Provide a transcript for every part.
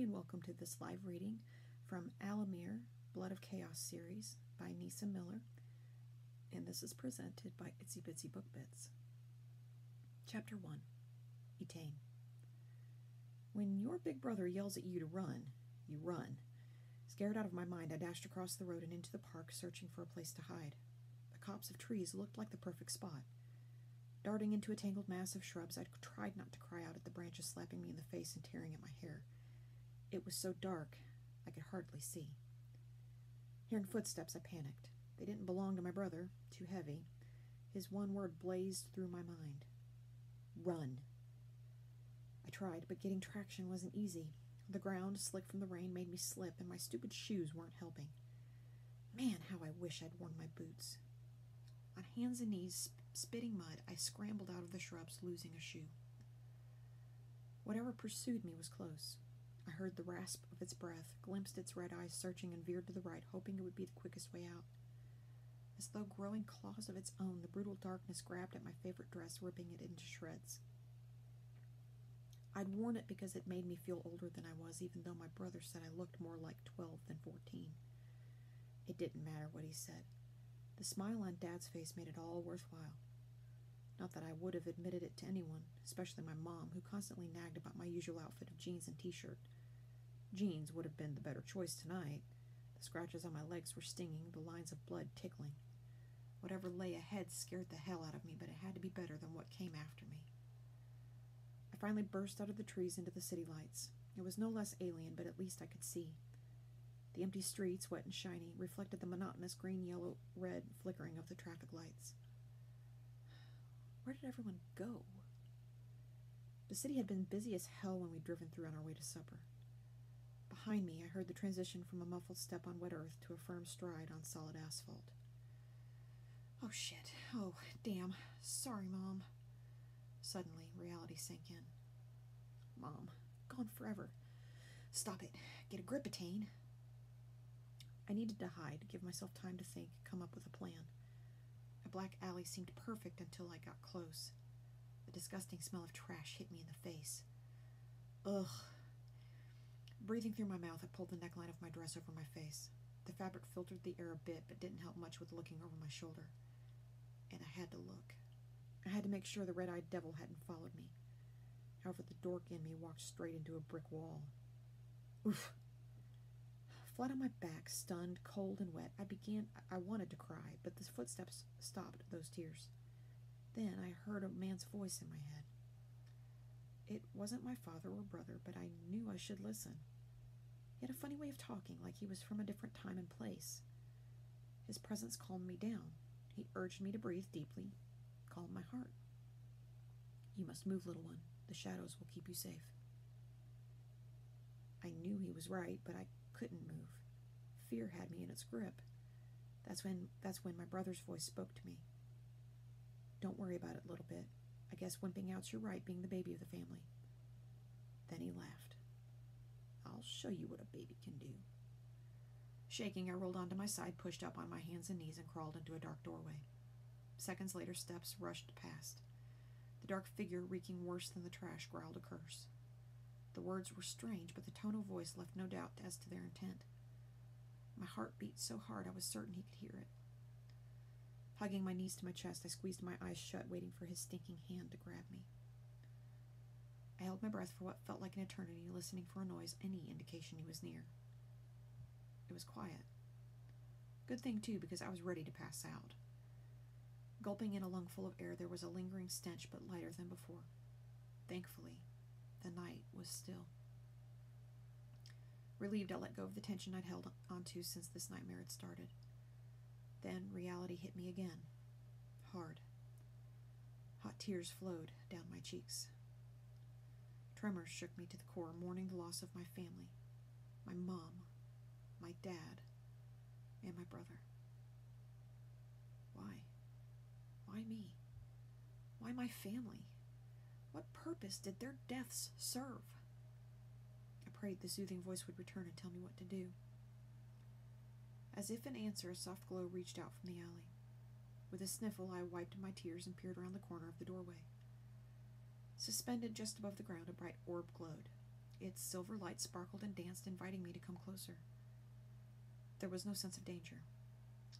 and welcome to this live reading from Alamir, Blood of Chaos series by Nesa Miller, and this is presented by Itsy Bitsy Book Bits. Chapter 1, Etane. When your big brother yells at you to run, you run. Scared out of my mind, I dashed across the road and into the park, searching for a place to hide. The copse of trees looked like the perfect spot. Darting into a tangled mass of shrubs, I tried not to cry out at the branches slapping me in the face and tearing at my hair. It was so dark, I could hardly see. Hearing footsteps, I panicked. They didn't belong to my brother, too heavy. His one word blazed through my mind. Run. I tried, but getting traction wasn't easy. The ground, slick from the rain, made me slip, and my stupid shoes weren't helping. Man, how I wish I'd worn my boots. On hands and knees, spitting mud, I scrambled out of the shrubs, losing a shoe. Whatever pursued me was close. I heard the rasp of its breath, glimpsed its red eyes searching, and veered to the right, hoping it would be the quickest way out. As though growing claws of its own, the brutal darkness grabbed at my favorite dress, ripping it into shreds. I'd worn it because it made me feel older than I was, even though my brother said I looked more like 12 than 14. It didn't matter what he said. The smile on Dad's face made it all worthwhile. Not that I would have admitted it to anyone, especially my mom, who constantly nagged about my usual outfit of jeans and t-shirt. Jeans would have been the better choice tonight. The scratches on my legs were stinging, the lines of blood tickling. Whatever lay ahead scared the hell out of me, but it had to be better than what came after me. I finally burst out of the trees into the city lights. It was no less alien, but at least I could see. The empty streets, wet and shiny, reflected the monotonous green, yellow, red flickering of the traffic lights. Where did everyone go? The city had been busy as hell when we'd driven through on our way to supper. Behind me, I heard the transition from a muffled step on wet earth to a firm stride on solid asphalt. Oh, shit. Oh, damn. Sorry, Mom. Suddenly, reality sank in. Mom, gone forever. Stop it. Get a grip, Etane. I needed to hide, give myself time to think, come up with a plan. A black alley seemed perfect until I got close. The disgusting smell of trash hit me in the face. Ugh. Breathing through my mouth, I pulled the neckline of my dress over my face. The fabric filtered the air a bit, but didn't help much with looking over my shoulder. And I had to look. I had to make sure the red-eyed devil hadn't followed me. However, the dork in me walked straight into a brick wall. Oof. Flat on my back, stunned, cold, and wet, I wanted to cry, but the footsteps stopped those tears. Then I heard a man's voice in my head. It wasn't my father or brother, but I knew I should listen. He had a funny way of talking, like he was from a different time and place. His presence calmed me down. He urged me to breathe deeply, calm my heart. You must move, little one. The shadows will keep you safe. I knew he was right, but I couldn't move. Fear had me in its grip. That's when my brother's voice spoke to me. Don't worry about it, little bit. I guess wimping out's your right, being the baby of the family. Then he laughed. I'll show you what a baby can do. Shaking, I rolled onto my side, pushed up on my hands and knees, and crawled into a dark doorway. Seconds later, steps rushed past. The dark figure, reeking worse than the trash, growled a curse. The words were strange, but the tone of voice left no doubt as to their intent. My heart beat so hard I was certain he could hear it. Hugging my knees to my chest, I squeezed my eyes shut, waiting for his stinking hand to grab me. I held my breath for what felt like an eternity, listening for a noise, any indication he was near. It was quiet. Good thing, too, because I was ready to pass out. Gulping in a lungful of air, there was a lingering stench, but lighter than before. Thankfully, the night was still. Relieved, I let go of the tension I'd held onto since this nightmare had started. Then reality hit me again. Hard. Hot tears flowed down my cheeks. Tremors shook me to the core, mourning the loss of my family. My mom, my dad, and my brother. Why? Why me? Why my family? What purpose did their deaths serve? I prayed the soothing voice would return and tell me what to do. As if in answer, a soft glow reached out from the alley. With a sniffle, I wiped my tears and peered around the corner of the doorway. Suspended just above the ground, a bright orb glowed. Its silver light sparkled and danced, inviting me to come closer. There was no sense of danger.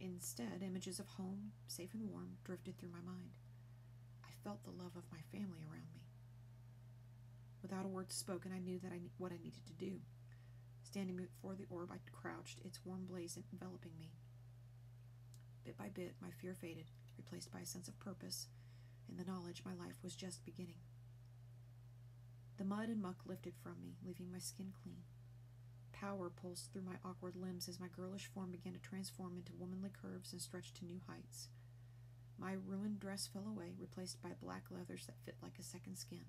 Instead, images of home, safe and warm, drifted through my mind. I felt the love of my family around me. Without a word spoken, I knew what I needed to do. Standing before the orb, I crouched, its warm blaze enveloping me. Bit by bit, my fear faded, replaced by a sense of purpose and the knowledge my life was just beginning. The mud and muck lifted from me, leaving my skin clean. Power pulsed through my awkward limbs as my girlish form began to transform into womanly curves and stretch to new heights. My ruined dress fell away, replaced by black leathers that fit like a second skin.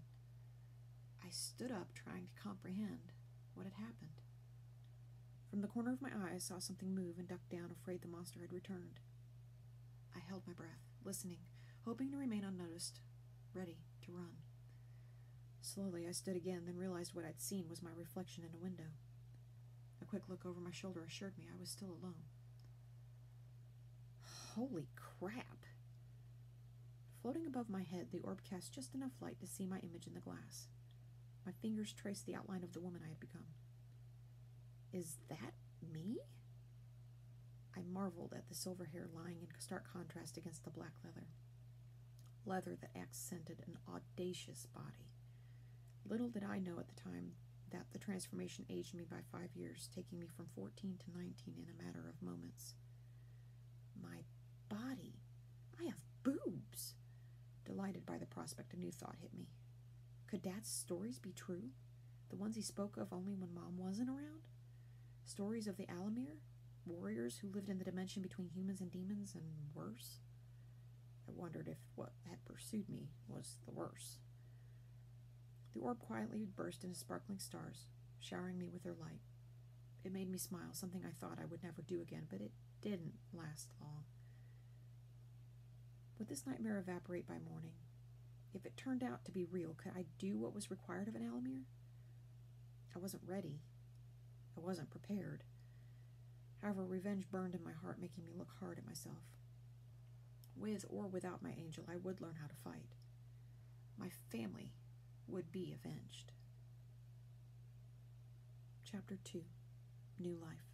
I stood up, trying to comprehend what had happened. From the corner of my eye, I saw something move and ducked down, afraid the monster had returned. I held my breath, listening, hoping to remain unnoticed, ready to run. Slowly, I stood again, then realized what I'd seen was my reflection in a window. A quick look over my shoulder assured me I was still alone. Holy crap! Floating above my head, the orb cast just enough light to see my image in the glass. My fingers traced the outline of the woman I had become. Is that me? I marveled at the silver hair lying in stark contrast against the black leather. Leather that accented an audacious body. Little did I know at the time that the transformation aged me by 5 years, taking me from 14 to 19 in a matter of moments. My body. I have boobs. Delighted by the prospect, a new thought hit me. Could Dad's stories be true? The ones he spoke of only when Mom wasn't around? Stories of the Alamir? Warriors who lived in the dimension between humans and demons, and worse? I wondered if what had pursued me was the worse. The orb quietly burst into sparkling stars, showering me with their light. It made me smile, something I thought I would never do again, but it didn't last long. Would this nightmare evaporate by morning? If it turned out to be real, could I do what was required of an Alamir? I wasn't ready. I wasn't prepared. However, revenge burned in my heart, making me look hard at myself. With or without my angel, I would learn how to fight. My family would be avenged. Chapter 2. New Life.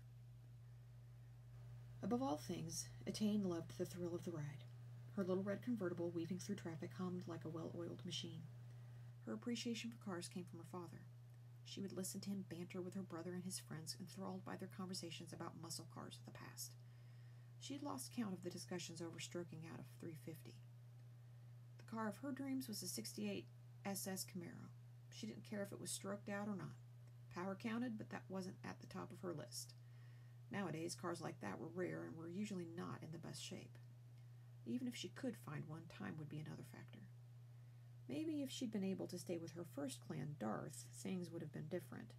Above all things, Etane loved the thrill of the ride. Her little red convertible, weaving through traffic, hummed like a well-oiled machine. Her appreciation for cars came from her father. She would listen to him banter with her brother and his friends, enthralled by their conversations about muscle cars of the past. She had lost count of the discussions over stroking out a 350. The car of her dreams was a '68 SS Camaro. She didn't care if it was stroked out or not. Power counted, but that wasn't at the top of her list. Nowadays, cars like that were rare and were usually not in the best shape. Even if she could find one, time would be another factor. Maybe if she'd been able to stay with her first clan, Darth, things would have been different.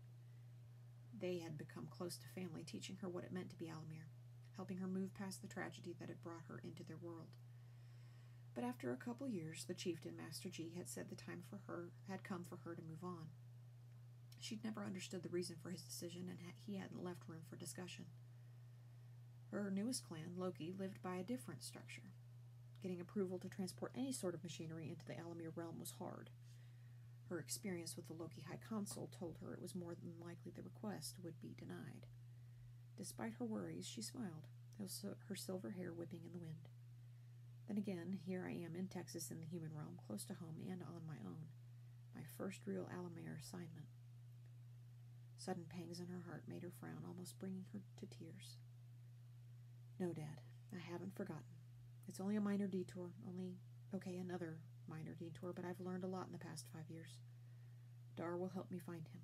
They had become close to family, teaching her what it meant to be Alamir, helping her move past the tragedy that had brought her into their world. But after a couple years, the chieftain, Master G, had said the time had come for her to move on. She'd never understood the reason for his decision, and he hadn't left room for discussion. Her newest clan, Loki, lived by a different structure. Getting approval to transport any sort of machinery into the Alamir realm was hard. Her experience with the Loki High Consul told her it was more than likely the request would be denied. Despite her worries, she smiled, her silver hair whipping in the wind. Then again, here I am in Texas in the human realm, close to home and on my own. My first real Alamir assignment. Sudden pangs in her heart made her frown, almost bringing her to tears. No, Dad, I haven't forgotten. It's only a minor detour, another minor detour, but I've learned a lot in the past 5 years. Dar will help me find him.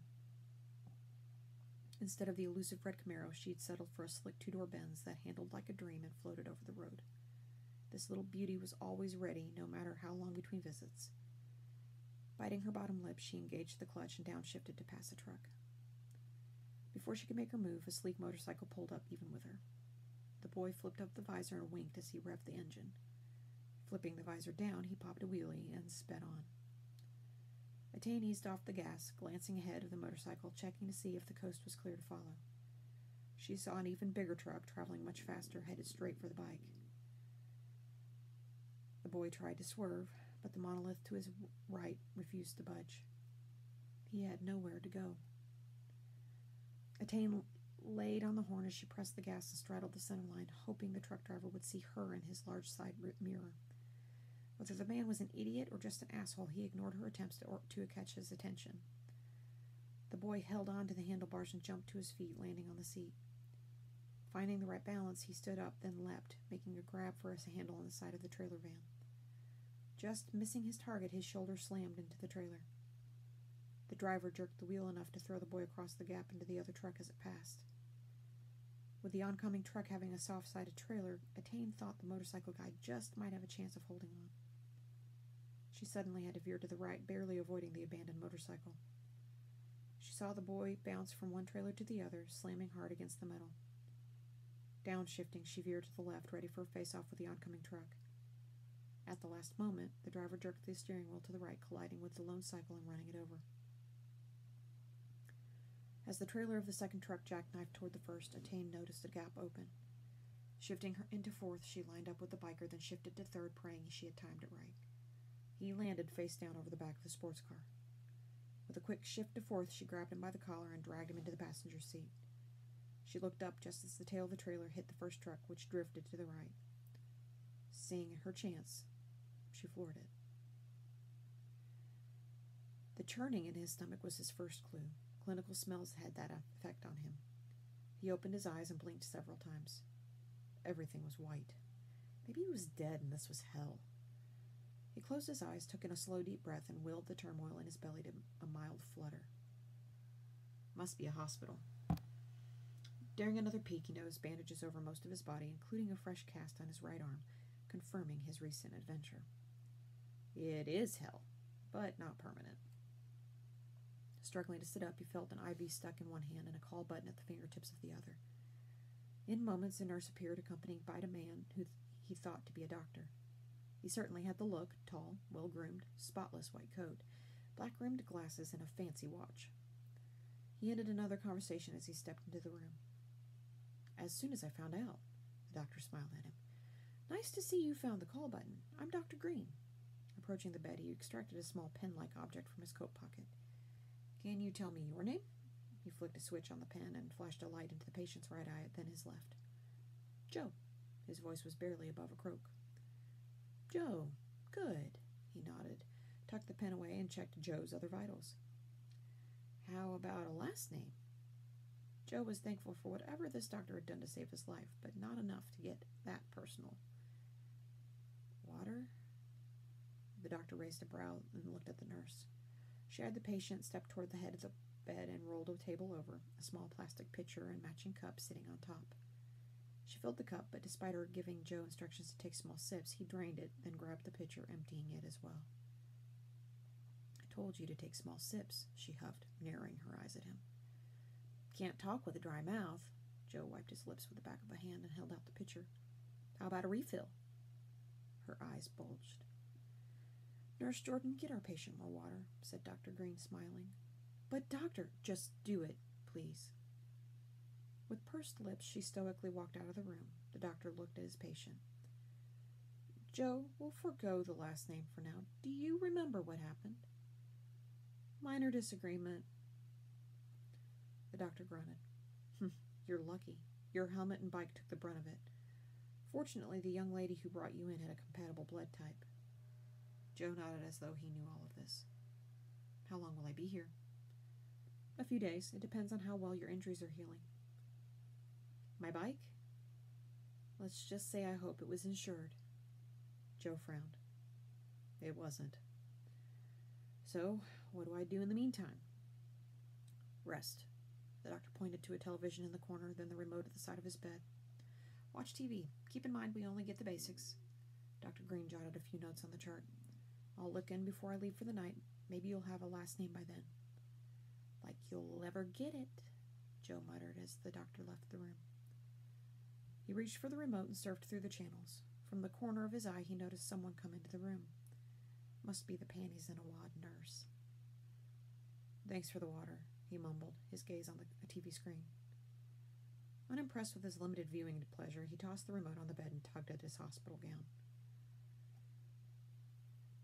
Instead of the elusive red Camaro, she'd settled for a slick two-door Benz that handled like a dream and floated over the road. This little beauty was always ready, no matter how long between visits. Biting her bottom lip, she engaged the clutch and downshifted to pass a truck. Before she could make her move, a sleek motorcycle pulled up even with her. The boy flipped up the visor and winked as he revved the engine. Flipping the visor down, he popped a wheelie and sped on. Etane eased off the gas, glancing ahead of the motorcycle, checking to see if the coast was clear to follow. She saw an even bigger truck, traveling much faster, headed straight for the bike. The boy tried to swerve, but the monolith to his right refused to budge. He had nowhere to go. Etane laid on the horn as she pressed the gas and straddled the center line, hoping the truck driver would see her in his large side mirror. Whether the man was an idiot or just an asshole, he ignored her attempts to catch his attention. The boy held on to the handlebars and jumped to his feet, landing on the seat. Finding the right balance, he stood up, then leapt, making a grab for a handle on the side of the trailer van. Just missing his target, his shoulder slammed into the trailer. The driver jerked the wheel enough to throw the boy across the gap into the other truck as it passed. With the oncoming truck having a soft-sided trailer, Etane thought the motorcycle guy just might have a chance of holding on. She suddenly had to veer to the right, barely avoiding the abandoned motorcycle. She saw the boy bounce from one trailer to the other, slamming hard against the metal. Downshifting, she veered to the left, ready for a face-off with the oncoming truck. At the last moment, the driver jerked the steering wheel to the right, colliding with the lone cycle and running it over. As the trailer of the second truck jackknifed toward the first, Etane noticed a gap open. Shifting her into fourth, she lined up with the biker, then shifted to third, praying she had timed it right. He landed face down over the back of the sports car. With a quick shift to fourth, she grabbed him by the collar and dragged him into the passenger seat. She looked up just as the tail of the trailer hit the first truck, which drifted to the right. Seeing her chance, she floored it. The churning in his stomach was his first clue. Clinical smells had that effect on him. He opened his eyes and blinked several times. Everything was white. Maybe he was dead and this was hell. He closed his eyes, took in a slow, deep breath, and willed the turmoil in his belly to a mild flutter. Must be a hospital. Daring another peek, he noticed bandages over most of his body, including a fresh cast on his right arm, confirming his recent adventure. It is hell, but not permanent. Struggling to sit up, he felt an IV stuck in one hand and a call button at the fingertips of the other. In moments, a nurse appeared, accompanied by a man who he thought to be a doctor. He certainly had the look, tall, well-groomed, spotless white coat, black-rimmed glasses, and a fancy watch. He ended another conversation as he stepped into the room. As soon as I found out, the doctor smiled at him. Nice to see you found the call button. I'm Dr. Green. Approaching the bed, he extracted a small pen-like object from his coat pocket. Can you tell me your name? He flicked a switch on the pen and flashed a light into the patient's right eye, then his left. Joe. His voice was barely above a croak. Joe. Good. He nodded, tucked the pen away, and checked Joe's other vitals. How about a last name? Joe was thankful for whatever this doctor had done to save his life, but not enough to get that personal. Water? The doctor raised a brow and looked at the nurse. She had the patient step toward the head of the bed and rolled a table over, a small plastic pitcher and matching cup sitting on top. She filled the cup, but despite her giving Joe instructions to take small sips, he drained it, then grabbed the pitcher, emptying it as well. I told you to take small sips, she huffed, narrowing her eyes at him. Can't talk with a dry mouth. Joe wiped his lips with the back of a hand and held out the pitcher. How about a refill? Her eyes bulged. Nurse Jordan, get our patient more water, said Dr. Green, smiling. But doctor, just do it, please. With pursed lips, she stoically walked out of the room. The doctor looked at his patient. Joe, we'll forgo the last name for now. Do you remember what happened? Minor disagreement. The doctor grunted. You're lucky. Your helmet and bike took the brunt of it. Fortunately, the young lady who brought you in had a compatible blood type. Joe nodded as though he knew all of this. How long will I be here? A few days. It depends on how well your injuries are healing. My bike? Let's just say I hope it was insured. Joe frowned. It wasn't. So, what do I do in the meantime? Rest. The doctor pointed to a television in the corner, then the remote at the side of his bed. Watch TV. Keep in mind we only get the basics. Dr. Green jotted a few notes on the chart. I'll look in before I leave for the night. Maybe you'll have a last name by then. Like you'll ever get it, Joe muttered as the doctor left the room. He reached for the remote and surfed through the channels. From the corner of his eye, he noticed someone come into the room. Must be the panties in a wad nurse. Thanks for the water, he mumbled, his gaze on a TV screen. Unimpressed with his limited viewing pleasure, he tossed the remote on the bed and tugged at his hospital gown.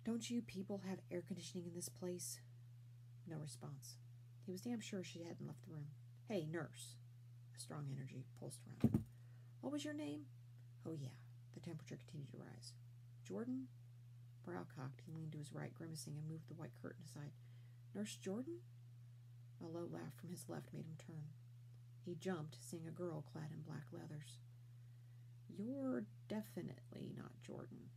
Don't you people have air conditioning in this place? No response. He was damn sure she hadn't left the room. Hey, nurse. A strong energy pulsed around him. What was your name? Oh, yeah. The temperature continued to rise. Jordan? Brow cocked, he leaned to his right, grimacing, and moved the white curtain aside. Nurse Jordan? A low laugh from his left made him turn. He jumped, seeing a girl clad in black leathers. You're definitely not Jordan.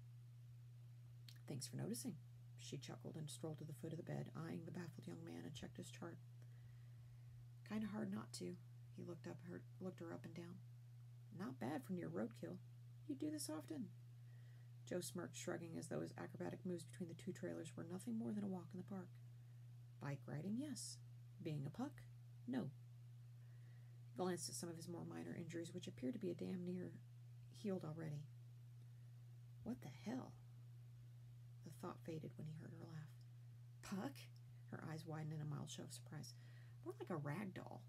Thanks for noticing. She chuckled and strolled to the foot of the bed, eyeing the baffled young man, and checked his chart. Kind of hard not to. He looked her up and down. Not bad for near roadkill. You do this often? Joe smirked, shrugging as though his acrobatic moves between the two trailers were nothing more than a walk in the park. Bike riding, yes. Being a puck, no. He glanced at some of his more minor injuries, which appeared to be a damn near healed already. What the hell? The thought faded when he heard her laugh. Puck? Her eyes widened in a mild show of surprise. More like a rag doll.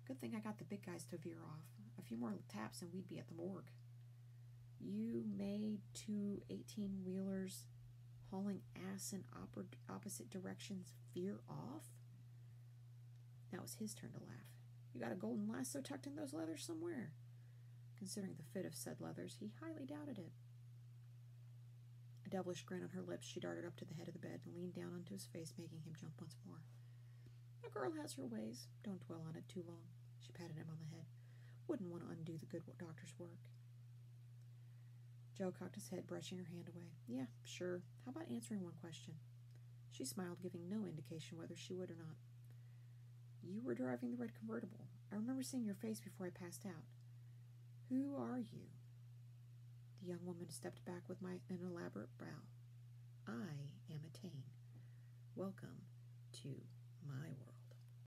Good thing I got the big guys to veer off. A few more taps and we'd be at the morgue. You made 2 18-wheelers hauling ass in opposite directions veer off? Now it was his turn to laugh. You got a golden lasso tucked in those leathers somewhere? Considering the fit of said leathers, he highly doubted it. A devilish grin on her lips, she darted up to the head of the bed and leaned down onto his face, making him jump once more. A girl has her ways. Don't dwell on it too long. She patted him on the head. Wouldn't want to undo the good doctor's work. Joe cocked his head, brushing her hand away. Yeah, sure. How about answering one question? She smiled, giving no indication whether she would or not. You were driving the red convertible. I remember seeing your face before I passed out. Who are you? The young woman stepped back with an elaborate brow. I am Etane. Welcome to my world.